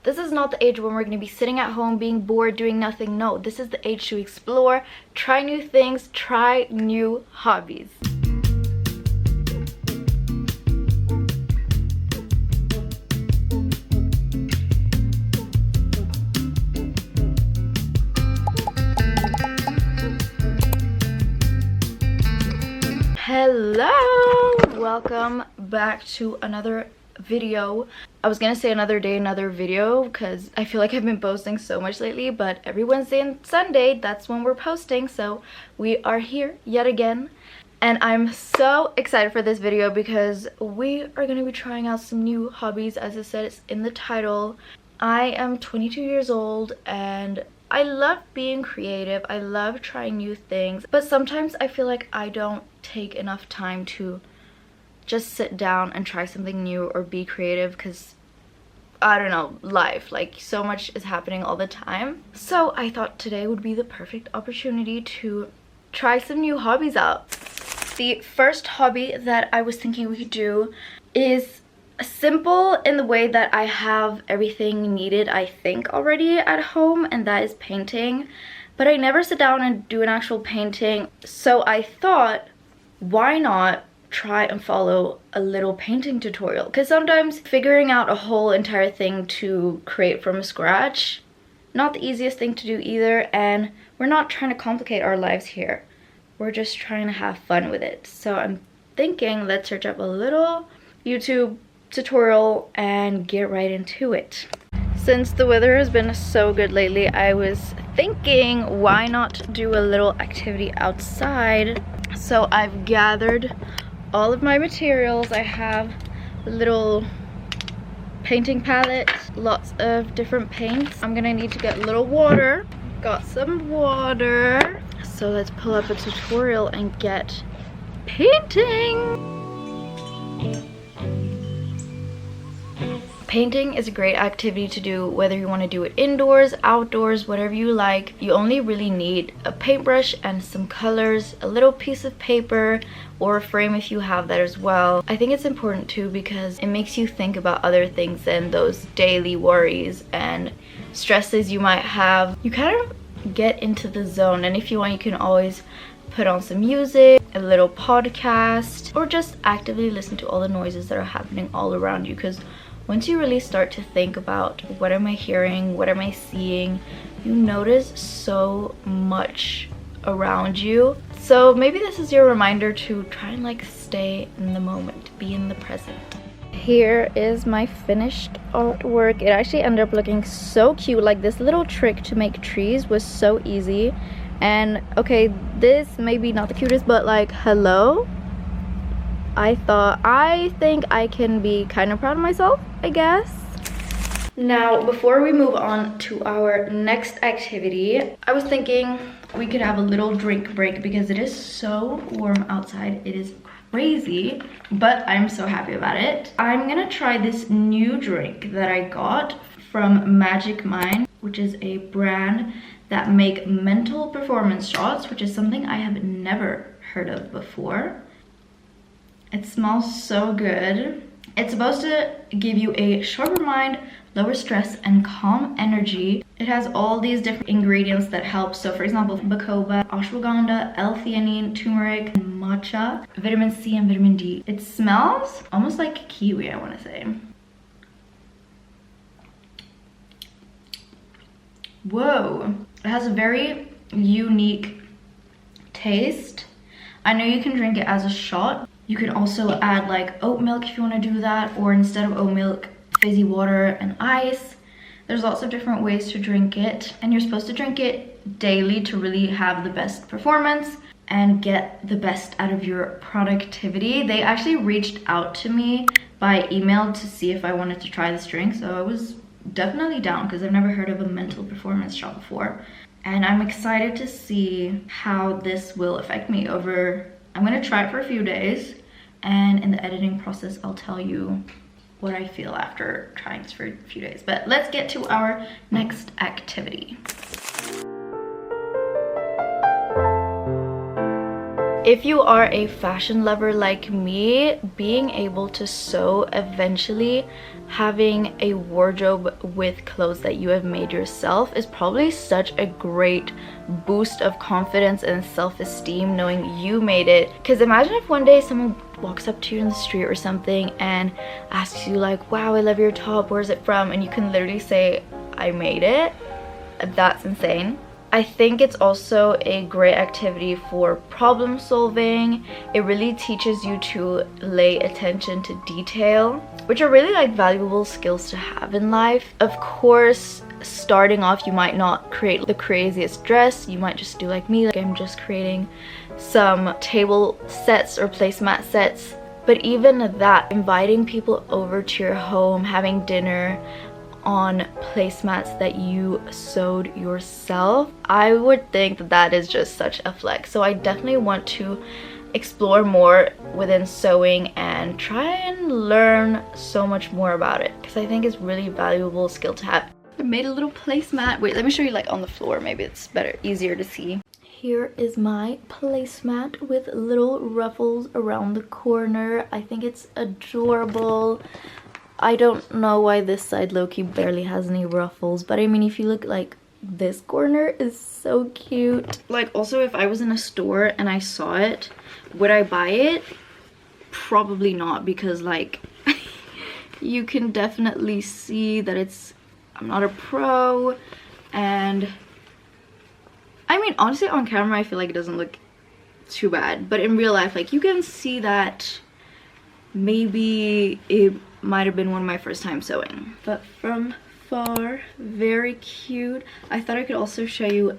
This is not the age when we're going to be sitting at home being bored doing nothing. No, this is the age to explore, try new things, try new hobbies. Hello, welcome back to another video. I was gonna say another day, another video, because I feel like I've been posting so much lately, but every Wednesday and Sunday, that's when we're posting. So we are here yet again, and I'm so excited for this video because we are gonna be trying out some new hobbies. As it says in the title, I am 22 years old and I love being creative. I love trying new things, but sometimes I feel like I don't take enough time to just sit down and try something new or be creative, because I don't know, life, like so much is happening all the time. So I thought today would be the perfect opportunity to try some new hobbies out. The first hobby that I was thinking we could do is simple in the way that I have everything needed, I think, already at home, and that is painting. But I never sit down and do an actual painting, so I thought, why not try and follow a little painting tutorial? Because sometimes figuring out a whole entire thing to create from scratch, not the easiest thing to do either, and we're not trying to complicate our lives here. We're just trying to have fun with it. So I'm thinking, let's search up a little YouTube tutorial and get right into it. Since the weather has been so good lately, I was thinking, why not do a little activity outside? So I've gathered all of my materials. I have a little painting palette, lots of different paints. I'm gonna need to get a little water. Got some water. So let's pull up a tutorial and get painting. Painting is a great activity to do whether you want to do it indoors, outdoors, whatever you like. You only really need a paintbrush and some colors, a little piece of paper, or a frame if you have that as well. I think it's important too because it makes you think about other things than those daily worries and stresses you might have. You kind of get into the zone, and if you want, you can always put on some music, a little podcast, or just actively listen to all the noises that are happening all around you, because once you really start to think about what am I hearing, what am I seeing, you notice so much around you. So maybe this is your reminder to try and like stay in the moment, be in the present. Here is my finished artwork. It actually ended up looking so cute. Like, this little trick to make trees was so easy. And okay, this may be not the cutest, but like, hello, I think I can be kind of proud of myself, I guess. Now, before we move on to our next activity, I was thinking we could have a little drink break because it is so warm outside. It is crazy, but I'm so happy about it. I'm gonna try this new drink that I got from Magic Mind, which is a brand that make mental performance shots, which is something I have never heard of before. It smells so good. It's supposed to give you a sharper mind, lower stress, and calm energy. It has all these different ingredients that help. So for example, bacopa, ashwagandha, L-theanine, turmeric, and matcha, vitamin C and vitamin D. It smells almost like kiwi, I want to say. Whoa. It has a very unique taste. I know you can drink it as a shot. You can also add like oat milk if you want to do that, or instead of oat milk, fizzy water and ice. There's lots of different ways to drink it, and you're supposed to drink it daily to really have the best performance and get the best out of your productivity. They actually reached out to me by email to see if I wanted to try this drink, so I was definitely down because I've never heard of a mental performance shot before. And I'm excited to see how this will affect me over, I'm gonna try it for a few days, and in the editing process I'll tell you what I feel after trying this for a few days. But let's get to our next activity. If you are a fashion lover like me, being able to sew, eventually having a wardrobe with clothes that you have made yourself is probably such a great boost of confidence and self-esteem knowing you made it. Because imagine if one day someone walks up to you in the street or something and asks you like, wow, I love your top, where's it from? And you can literally say, I made it. That's insane. I think it's also a great activity for problem solving. It really teaches you to lay attention to detail, which are really like valuable skills to have in life. Of course, starting off, you might not create the craziest dress. You might just do like me, like I'm just creating some table sets or placemat sets. But even that, inviting people over to your home, having dinner on placemats that you sewed yourself, I would think that that is just such a flex. So I definitely want to explore more within sewing and try and learn so much more about it, because I think it's really valuable skill to have. I made a little placemat. Wait, let me show you like on the floor, maybe it's better, easier to see. Here is my placemat with little ruffles around the corner. I think it's adorable. I don't know why this side low-key barely has any ruffles, but I mean, if you look, like this corner is so cute. Like, also, if I was in a store and I saw it, would I buy it? Probably not, because like you can definitely see that I'm not a pro, and I mean, honestly, on camera I feel like it doesn't look too bad, but in real life, like, you can see that maybe it might have been one of my first time sewing. But from far, very cute. I thought I could also show you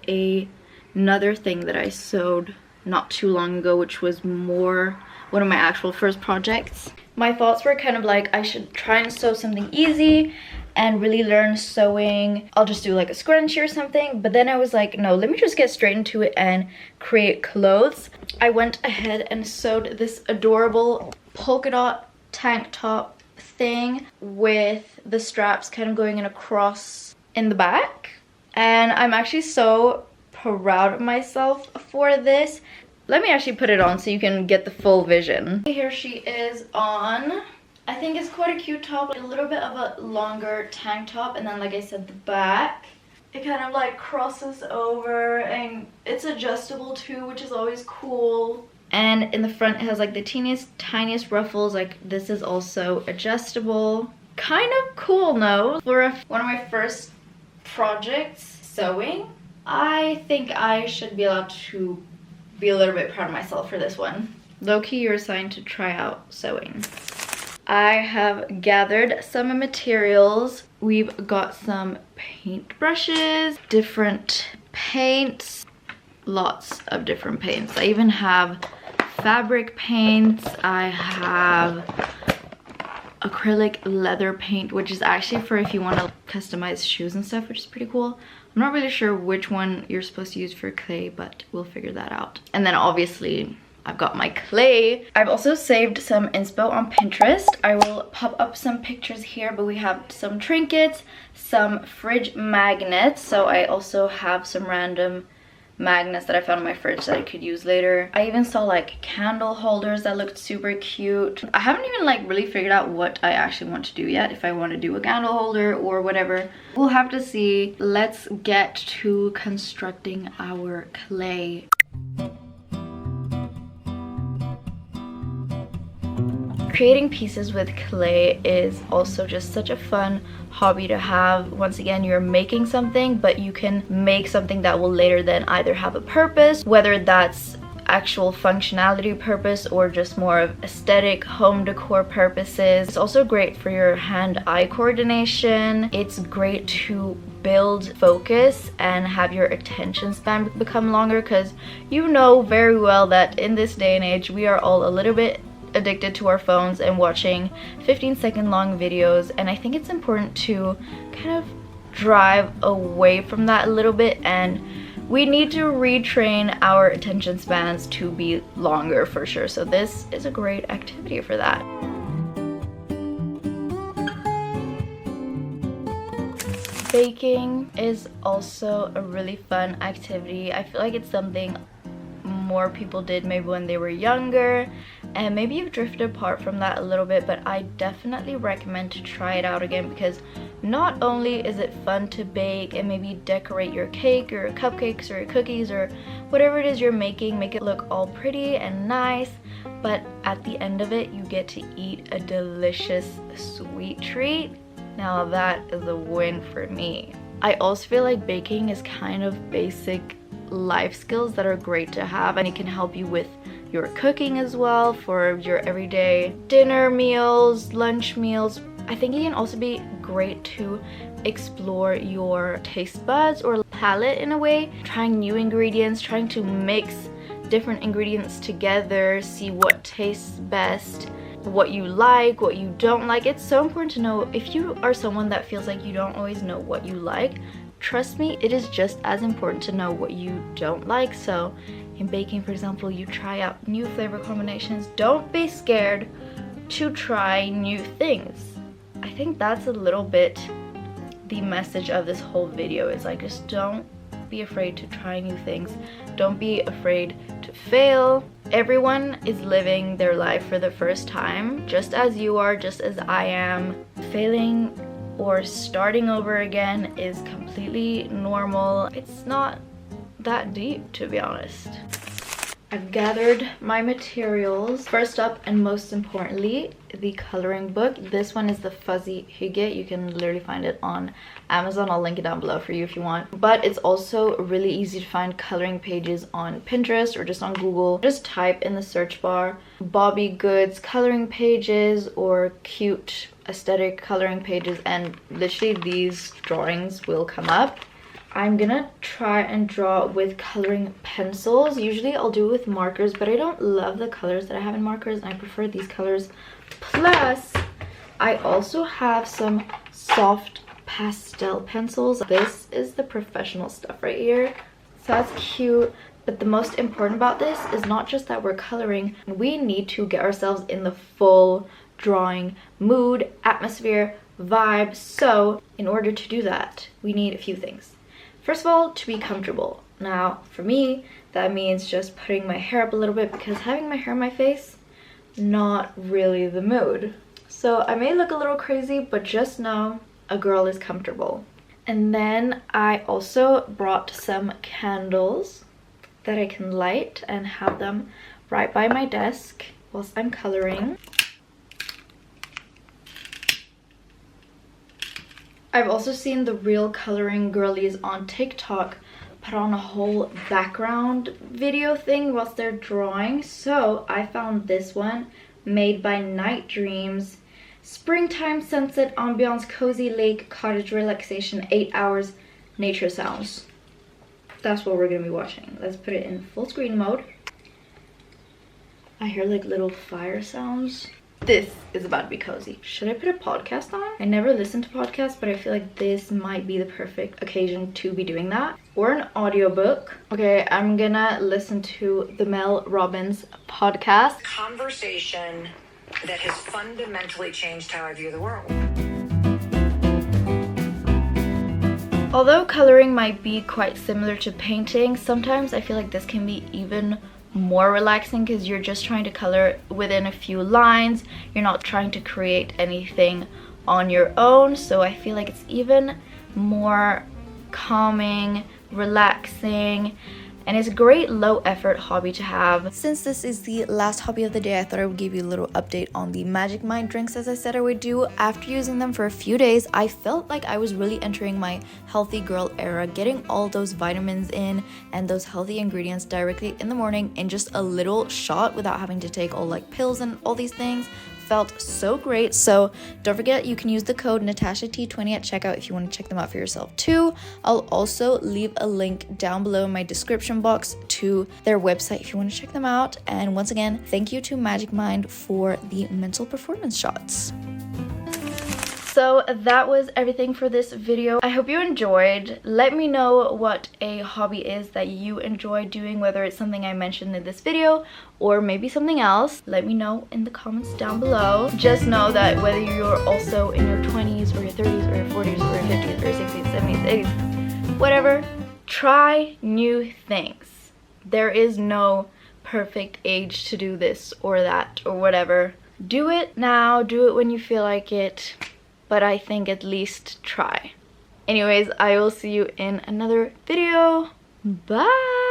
another thing that I sewed not too long ago, which was more one of my actual first projects. My thoughts were kind of like, I should try and sew something easy and really learn sewing. I'll just do like a scrunchie or something. But then I was like, no, let me just get straight into it and create clothes. I went ahead and sewed this adorable polka dot tank top thing with the straps kind of going in a cross in the back. And I'm actually so proud of myself for this. Let me actually put it on so you can get the full vision. Here she is on. I think it's quite a cute top, a little bit of a longer tank top, and then like I said, the back, it kind of like crosses over and it's adjustable too, which is always cool. And in the front it has like the tiniest ruffles. Like, this is also adjustable. Kind of cool, no? For one of my first projects sewing, I think I should be allowed to be a little bit proud of myself for this one. Low-key, you're assigned to try out sewing. I have gathered some materials. We've got some paintbrushes, different paints, lots of different paints. I even have fabric paints. I have acrylic leather paint, which is actually for if you want to customize shoes and stuff, which is pretty cool. I'm not really sure which one you're supposed to use for clay, but we'll figure that out. And then obviously I've got my clay. I've also saved some inspo on Pinterest. I will pop up some pictures here, but we have some trinkets, some fridge magnets. So I also have some random magnets that I found in my fridge that I could use later. I even saw like candle holders that looked super cute. I haven't even like really figured out what I actually want to do yet, if I want to do a candle holder or whatever. We'll have to see. Let's get to constructing our clay. Creating pieces with clay is also just such a fun hobby to have. Once again, you're making something, but you can make something that will later then either have a purpose, whether that's actual functionality purpose or just more of aesthetic home decor purposes. It's also great for your hand-eye coordination. It's great to build focus and have your attention span become longer, because you know very well that in this day and age we are all a little bit addicted to our phones and watching 15-second long videos, and I think it's important to kind of drive away from that a little bit, and we need to retrain our attention spans to be longer for sure. So this is a great activity for that. Baking is also a really fun activity. I feel like it's something more people did maybe when they were younger, and maybe you've drifted apart from that a little bit, but I definitely recommend to try it out again, because not only is it fun to bake and maybe decorate your cake or cupcakes or cookies or whatever it is you're making, make it look all pretty and nice, but at the end of it you get to eat a delicious sweet treat. Now that is a win for me. I also feel like baking is kind of basic life skills that are great to have, and it can help you with your cooking as well for your everyday dinner meals, lunch meals. I think it can also be great to explore your taste buds or palate in a way, trying new ingredients, trying to mix different ingredients together, see what tastes best, what you like, what you don't like. It's so important to know. If you are someone that feels like you don't always know what you like, trust me, it is just as important to know what you don't like. So in baking, for example, you try out new flavor combinations. Don't be scared to try new things. I think that's a little bit the message of this whole video, is like, just don't be afraid to try new things. Don't be afraid to fail. Everyone is living their life for the first time, just as you are, just as I am. Failing or starting over again is completely normal. It's not that deep, to be honest. I've gathered my materials. First up, and most importantly, the coloring book. This one is the Fuzzy Hygge. You can literally find it on Amazon. I'll link it down below for you if you want. But it's also really easy to find coloring pages on Pinterest or just on Google. Just type in the search bar Bobby Goods coloring pages or cute aesthetic coloring pages, and literally these drawings will come up. I'm gonna try and draw with coloring pencils. Usually I'll do it with markers, but I don't love the colors that I have in markers, and I prefer these colors. Plus, I also have some soft pastel pencils. This is the professional stuff right here. So that's cute. But the most important about this is not just that we're coloring. We need to get ourselves in the full drawing mood, atmosphere, vibe. So in order to do that, we need a few things. First of all, to be comfortable. Now, for me, that means just putting my hair up a little bit, because having my hair on my face, not really the mood. So I may look a little crazy, but just know a girl is comfortable. And then I also brought some candles that I can light and have them right by my desk whilst I'm coloring. I've also seen the real coloring girlies on TikTok put on a whole background video thing whilst they're drawing. So I found this one, made by Night Dreams. Springtime sunset ambiance, cozy lake, cottage relaxation, 8 hours, nature sounds. That's what we're gonna be watching. Let's put it in full screen mode. I hear like little fire sounds. This is about to be cozy. Should I put a podcast on? I never listen to podcasts, but I feel like this might be the perfect occasion to be doing that. Or an audiobook. Okay, I'm gonna listen to the Mel Robbins podcast. Conversation that has fundamentally changed how I view the world. Although coloring might be quite similar to painting, sometimes I feel like this can be even more relaxing, because you're just trying to color within a few lines. You're not trying to create anything on your own, so I feel like it's even more calming, relaxing, and it's a great low effort hobby to have. Since this is the last hobby of the day, I thought I would give you a little update on the Magic Mind drinks, as I said I would do. After using them for a few days, I felt like I was really entering my healthy girl era, getting all those vitamins in and those healthy ingredients directly in the morning in just a little shot without having to take all like pills and all these things. Felt so great. So don't forget, you can use the code NatashaT20 at checkout if you want to check them out for yourself too. I'll also leave a link down below in my description box to their website if you want to check them out. And once again, thank you to Magic Mind for the mental performance shots. So that was everything for this video. I hope you enjoyed. Let me know what a hobby is that you enjoy doing, whether it's something I mentioned in this video or maybe something else. Let me know in the comments down below. Just know that whether you're also in your 20s or your 30s or your 40s or your 50s or your 60s, 70s, 80s, whatever, try new things. There is no perfect age to do this or that or whatever. Do it now, do it when you feel like it, but I think at least try. Anyways, I will see you in another video. Bye!